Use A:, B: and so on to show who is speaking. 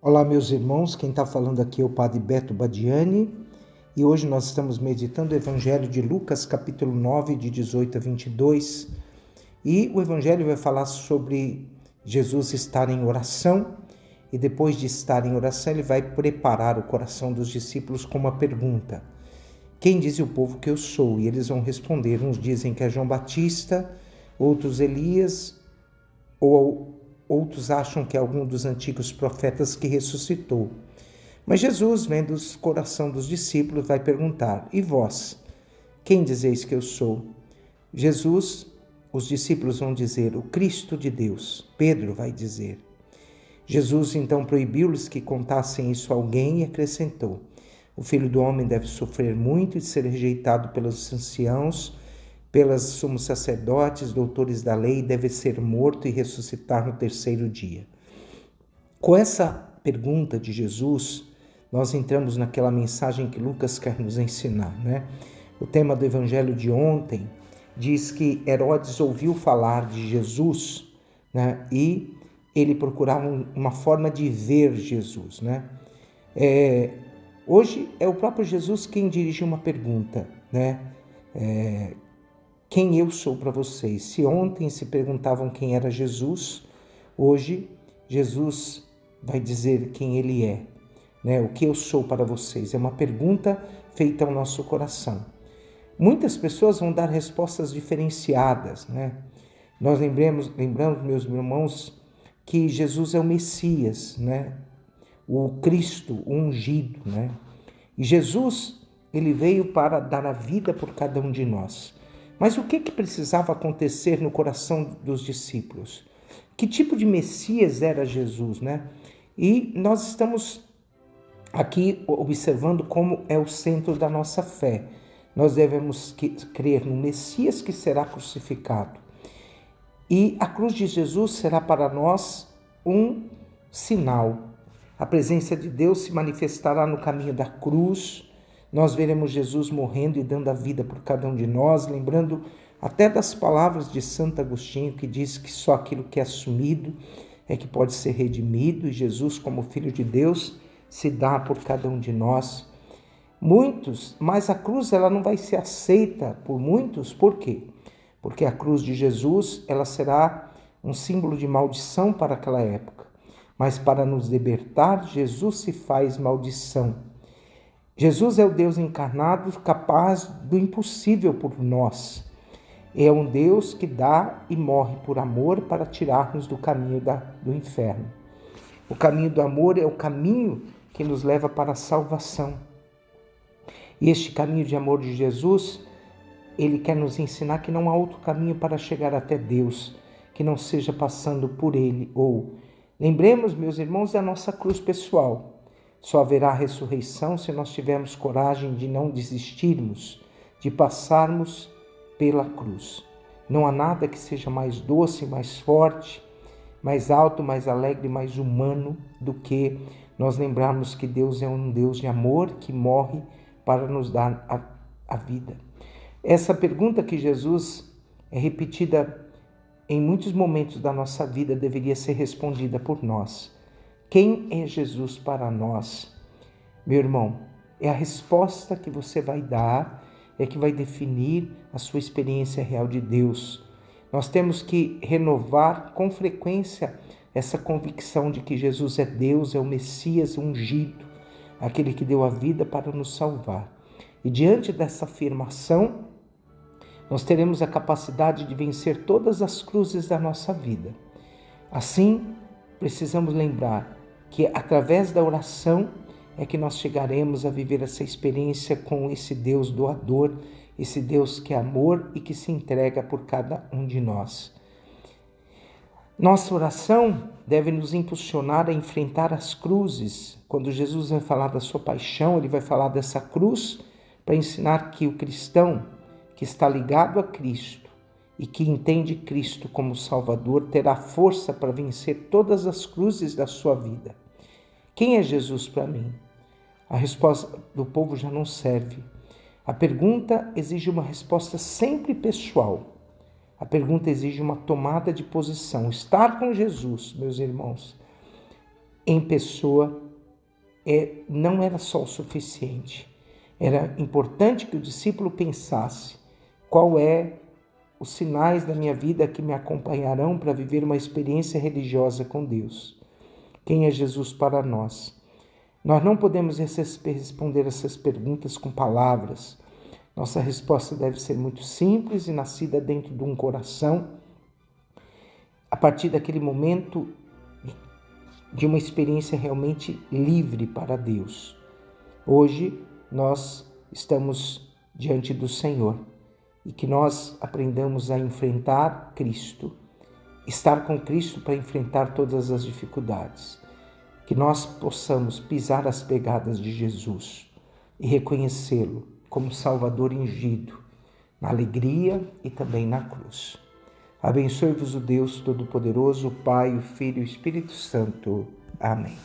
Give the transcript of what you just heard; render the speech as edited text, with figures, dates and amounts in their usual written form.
A: Olá, meus irmãos, quem está falando aqui é o Padre Beto Badiani e hoje nós estamos meditando o Evangelho de Lucas, capítulo 9, de 18 a 22. E o Evangelho vai falar sobre Jesus estar em oração e depois de estar em oração ele vai preparar o coração dos discípulos com uma pergunta: quem diz o povo que eu sou? E eles vão responder, uns dizem que é João Batista, outros Elias, ou outros acham que é algum dos antigos profetas que ressuscitou. Mas Jesus, vendo o coração dos discípulos, vai perguntar: e vós, quem dizeis que eu sou? Os discípulos vão dizer: o Cristo de Deus. Pedro vai dizer. Jesus então proibiu-lhes que contassem isso a alguém e acrescentou: o Filho do Homem deve sofrer muito e ser rejeitado pelos anciãos, pelos sumos sacerdotes, doutores da lei, deve ser morto e ressuscitar no terceiro dia. Com essa pergunta de Jesus, nós entramos naquela mensagem que Lucas quer nos ensinar, né? O tema do evangelho de ontem diz que Herodes ouviu falar de Jesus, né? E ele procurava uma forma de ver Jesus, né? Hoje é o próprio Jesus quem dirige uma pergunta, né? Quem eu sou para vocês? Se ontem se perguntavam quem era Jesus, hoje Jesus vai dizer quem ele é, né? O que eu sou para vocês? É uma pergunta feita ao nosso coração. Muitas pessoas vão dar respostas diferenciadas, né? Nós lembramos, meus irmãos, que Jesus é o Messias, né? O Cristo, o ungido, né? E Jesus, ele veio para dar a vida por cada um de nós. Mas o que precisava acontecer no coração dos discípulos? Que tipo de Messias era Jesus, né? E nós estamos aqui observando como é o centro da nossa fé. Nós devemos crer no Messias que será crucificado. E a cruz de Jesus será para nós um sinal. A presença de Deus se manifestará no caminho da cruz. Nós veremos Jesus morrendo e dando a vida por cada um de nós, lembrando até das palavras de Santo Agostinho, que diz que só aquilo que é assumido é que pode ser redimido, e Jesus, como Filho de Deus, se dá por cada um de nós. Mas a cruz ela não vai ser aceita por muitos, por quê? Porque a cruz de Jesus ela será um símbolo de maldição para aquela época. Mas para nos libertar, Jesus se faz maldição. Jesus é o Deus encarnado, capaz do impossível por nós. É um Deus que dá e morre por amor para tirar-nos do caminho do inferno. O caminho do amor é o caminho que nos leva para a salvação. E este caminho de amor de Jesus, ele quer nos ensinar que não há outro caminho para chegar até Deus, que não seja passando por ele. Lembremos, meus irmãos, da nossa cruz pessoal. Só haverá ressurreição se nós tivermos coragem de não desistirmos, de passarmos pela cruz. Não há nada que seja mais doce, mais forte, mais alto, mais alegre, mais humano do que nós lembrarmos que Deus é um Deus de amor que morre para nos dar a vida. Essa pergunta que Jesus é repetida em muitos momentos da nossa vida deveria ser respondida por nós. Quem é Jesus para nós? Meu irmão, é a resposta que você vai dar, é que vai definir a sua experiência real de Deus. Nós temos que renovar com frequência essa convicção de que Jesus é Deus, é o Messias ungido, aquele que deu a vida para nos salvar. E diante dessa afirmação, nós teremos a capacidade de vencer todas as cruzes da nossa vida. Assim, precisamos lembrar que através da oração é que nós chegaremos a viver essa experiência com esse Deus doador, esse Deus que é amor e que se entrega por cada um de nós. Nossa oração deve nos impulsionar a enfrentar as cruzes. Quando Jesus vai falar da sua paixão, ele vai falar dessa cruz para ensinar que o cristão que está ligado a Cristo e que entende Cristo como Salvador, terá força para vencer todas as cruzes da sua vida. Quem é Jesus para mim? A resposta do povo já não serve. A pergunta exige uma resposta sempre pessoal. A pergunta exige uma tomada de posição. Estar com Jesus, meus irmãos, em pessoa não era só o suficiente. Era importante que o discípulo pensasse qual é os sinais da minha vida que me acompanharão para viver uma experiência religiosa com Deus. Quem é Jesus para nós? Nós não podemos responder essas perguntas com palavras. Nossa resposta deve ser muito simples e nascida dentro de um coração, a partir daquele momento de uma experiência realmente livre para Deus. Hoje nós estamos diante do Senhor e que nós aprendamos a enfrentar Cristo, estar com Cristo para enfrentar todas as dificuldades. Que nós possamos pisar as pegadas de Jesus e reconhecê-lo como Salvador ungido, na alegria e também na cruz. Abençoe-vos o Deus Todo-Poderoso, o Pai, o Filho e o Espírito Santo. Amém.